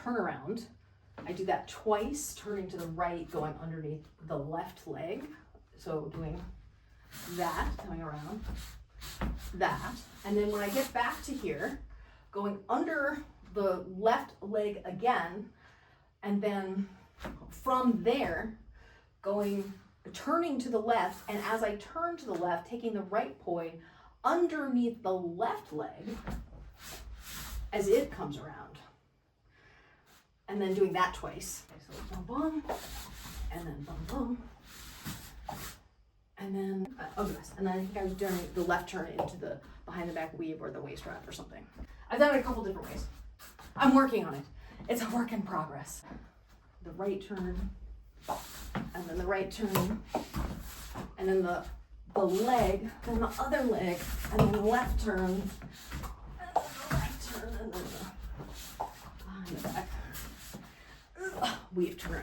turnaround. I do that twice, turning to the right, going underneath the left leg. So doing that, coming around, that. And then when I get back to here, going under the left leg again, and then from there, turning to the left, and as I turn to the left, taking the right poi underneath the left leg as it comes around. And then doing that twice. Okay, so bum bum, and then bum bum. And then, oh yes, and then I think I was doing the left turn into the behind the back weave or the waist wrap or something. I've done it a couple different ways. I'm working on it. It's a work in progress. The right turn, and then the right turn, and then the leg, then the other leg, and then the left turn, and then the right turn, and then the behind the back weave turn.